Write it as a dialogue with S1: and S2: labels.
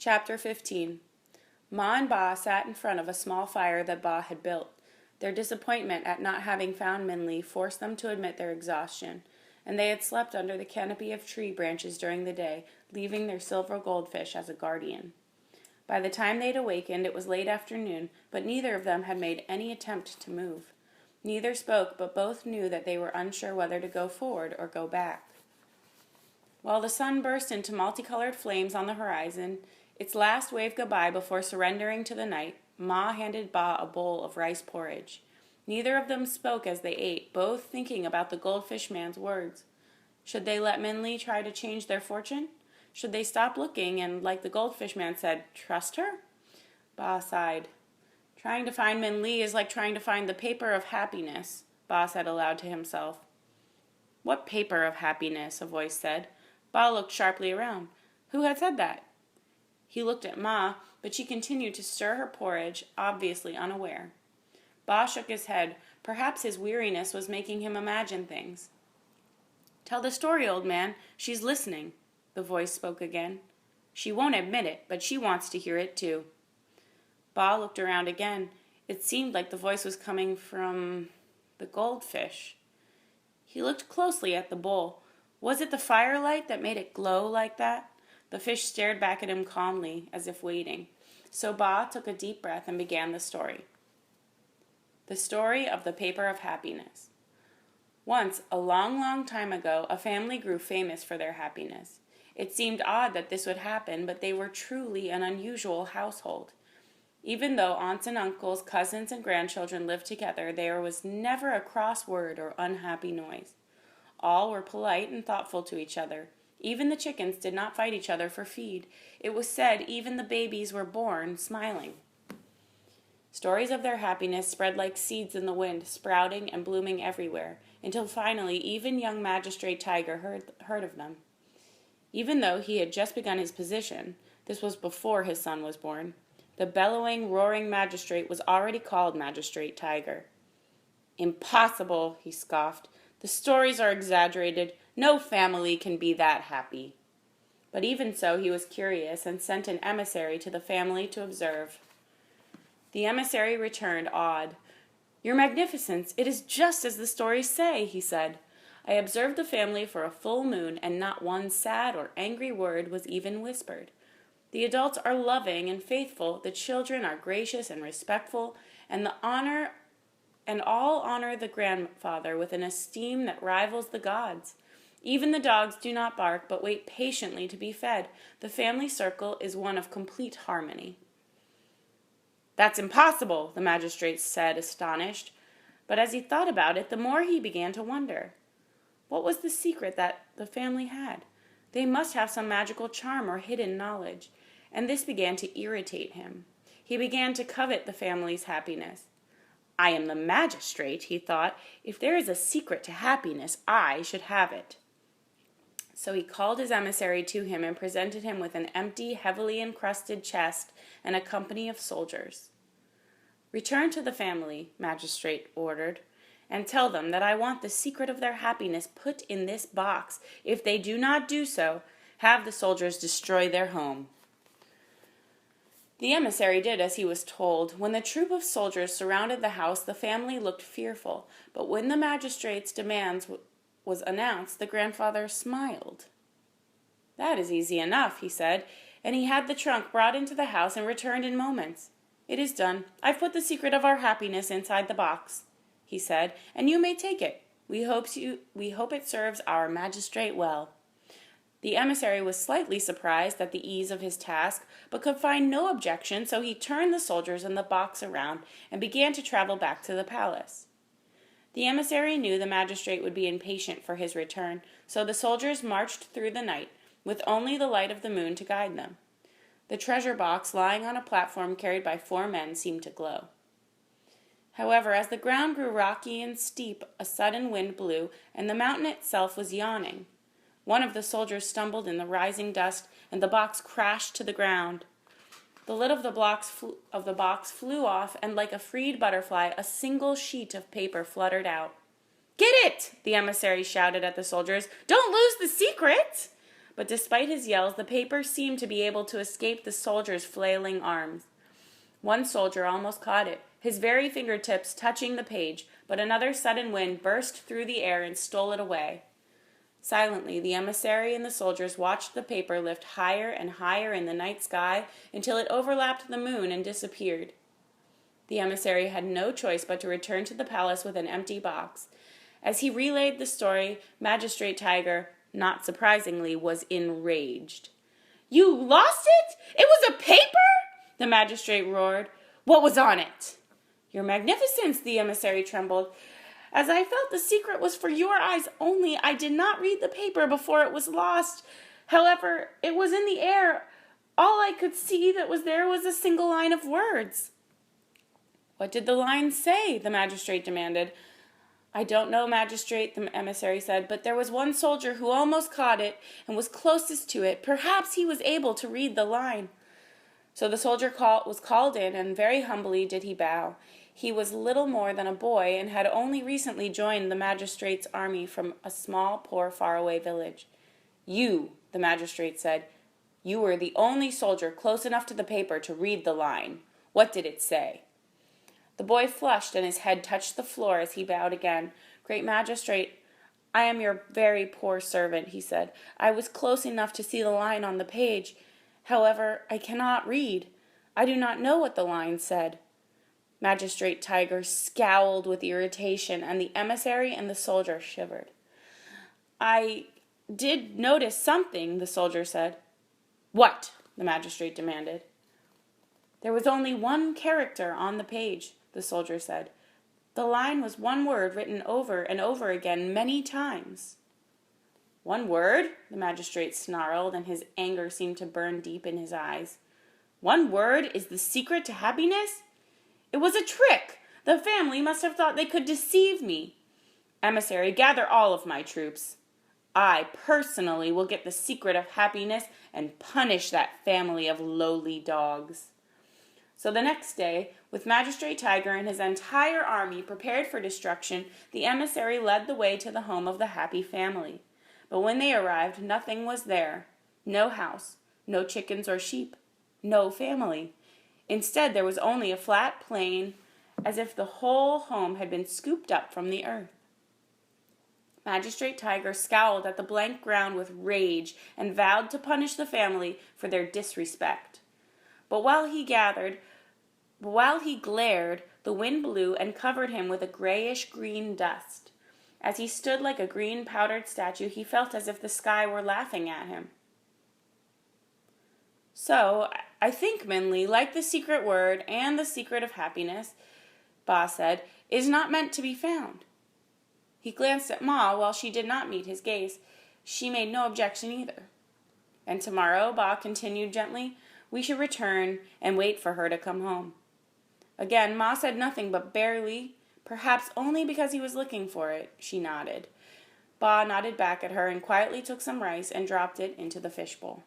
S1: Chapter 15. Ma and Ba sat in front of a small fire that Ba had built. Their disappointment at not having found Minli forced them to admit their exhaustion, and they had slept under the canopy of tree branches during the day, leaving their silver goldfish as a guardian. By the time they'd awakened, it was late afternoon, but neither of them had made any attempt to move. Neither spoke, but both knew that they were unsure whether to go forward or go back. While the sun burst into multicolored flames on the horizon, its last wave goodbye before surrendering to the night, Ma handed Ba a bowl of rice porridge. Neither of them spoke as they ate, both thinking about the goldfish man's words. Should they let Minli try to change their fortune? Should they stop looking and, like the goldfish man said, trust her? Ba sighed. Trying to find Minli is like trying to find the paper of happiness, Ba said aloud to himself. What paper of happiness? A voice said. Ba looked sharply around. Who had said that? He looked at Ma, but she continued to stir her porridge, obviously unaware. Ba shook his head. Perhaps his weariness was making him imagine things. Tell the story, old man. She's listening, the voice spoke again. She won't admit it, but she wants to hear it too. Ba looked around again. It seemed like the voice was coming from the goldfish. He looked closely at the bowl. Was it the firelight that made it glow like that? The fish stared back at him calmly, as if waiting. So Ba took a deep breath and began the story. The story of the paper of happiness. Once, a long, long time ago, a family grew famous for their happiness. It seemed odd that this would happen, but they were truly an unusual household. Even though aunts and uncles, cousins and grandchildren lived together, there was never a cross word or unhappy noise. All were polite and thoughtful to each other. Even the chickens did not fight each other for feed. It was said even the babies were born smiling. Stories of their happiness spread like seeds in the wind, sprouting and blooming everywhere, until finally even young Magistrate Tiger heard of them. Even though he had just begun his position, this was before his son was born, the bellowing, roaring magistrate was already called Magistrate Tiger. Impossible, he scoffed. The stories are exaggerated. No family can be that happy. But even so, he was curious and sent an emissary to the family to observe. The emissary returned, awed. Your Magnificence, it is just as the stories say, he said. I observed the family for a full moon, and not one sad or angry word was even whispered. The adults are loving and faithful, the children are gracious and respectful, and all honor the grandfather with an esteem that rivals the gods. Even the dogs do not bark, but wait patiently to be fed. The family circle is one of complete harmony. That's impossible, the magistrate said, astonished. But as he thought about it, the more he began to wonder. What was the secret that the family had? They must have some magical charm or hidden knowledge, and this began to irritate him. He began to covet the family's happiness. I am the magistrate, he thought. If there is a secret to happiness, I should have it. So he called his emissary to him and presented him with an empty, heavily encrusted chest and a company of soldiers. Return to the family, Magistrate ordered, and tell them that I want the secret of their happiness put in this box. If they do not do so, have the soldiers destroy their home. The emissary did as he was told. When the troop of soldiers surrounded the house, the family looked fearful, but when the magistrate's demands was announced, the grandfather smiled. That is easy enough, he said, and he had the trunk brought into the house and returned in moments. It is done. I've put the secret of our happiness inside the box, he said, and you may take it. We hope it serves our magistrate well. The emissary was slightly surprised at the ease of his task, but could find no objection, so he turned the soldiers and the box around and began to travel back to the palace. The emissary knew the magistrate would be impatient for his return, so the soldiers marched through the night, with only the light of the moon to guide them. The treasure box, lying on a platform carried by 4 men, seemed to glow. However, as the ground grew rocky and steep, a sudden wind blew, and the mountain itself was yawning. One of the soldiers stumbled in the rising dust, and the box crashed to the ground. The lid of the box flew off, and like a freed butterfly, a single sheet of paper fluttered out. Get it! The emissary shouted at the soldiers. Don't lose the secret! but despite his yells, the paper seemed to be able to escape the soldier's flailing arms. One soldier almost caught it, his very fingertips touching the page, but another sudden wind burst through the air and stole it away. Silently, the emissary and the soldiers watched the paper lift higher and higher in the night sky until it overlapped the moon and disappeared. The emissary had no choice but to return to the palace with an empty box. As he relayed the story, Magistrate Tiger, not surprisingly, was enraged. "You lost it? It was a paper?" the magistrate roared. "What was on it?" "Your Magnificence," the emissary trembled. "As I felt the secret was for your eyes only, I did not read the paper before it was lost. However, it was in the air. All I could see that was there was a single line of words." "What did the line say?" the magistrate demanded. "I don't know, magistrate," the emissary said, "but there was one soldier who almost caught it and was closest to it. Perhaps he was able to read the line." So the soldier was called in, and very humbly did he bow. He was little more than a boy, and had only recently joined the magistrate's army from a small, poor, faraway village. "You," the magistrate said, "you were the only soldier close enough to the paper to read the line. What did it say?" The boy flushed, and his head touched the floor as he bowed again. "Great magistrate, I am your very poor servant," he said. "I was close enough to see the line on the page. However, I cannot read. I do not know what the line said." Magistrate Tiger scowled with irritation, and the emissary and the soldier shivered. "I did notice something," the soldier said. "What?" the magistrate demanded. "There was only one character on the page," the soldier said. "The line was one word written over and over again many times." "One word?" the magistrate snarled, and his anger seemed to burn deep in his eyes. "One word is the secret to happiness? It was a trick! The family must have thought they could deceive me. Emissary, gather all of my troops. I personally will get the secret of happiness and punish that family of lowly dogs." So the next day, with Magistrate Tiger and his entire army prepared for destruction, the emissary led the way to the home of the happy family. But when they arrived, nothing was there. No house, no chickens or sheep, no family. Instead, there was only a flat plain, as if the whole home had been scooped up from the earth. Magistrate Tiger scowled at the blank ground with rage and vowed to punish the family for their disrespect. But while he glared, the wind blew and covered him with a grayish-green dust. As he stood like a green powdered statue, he felt as if the sky were laughing at him. "So, I think Minley, like the secret word and the secret of happiness," Ba said, "is not meant to be found." He glanced at Ma. While she did not meet his gaze, she made no objection either. "And tomorrow," Ba continued gently, "we should return and wait for her to come home." Again, Ma said nothing, but barely, perhaps only because he was looking for it, she nodded. Ba nodded back at her and quietly took some rice and dropped it into the fishbowl.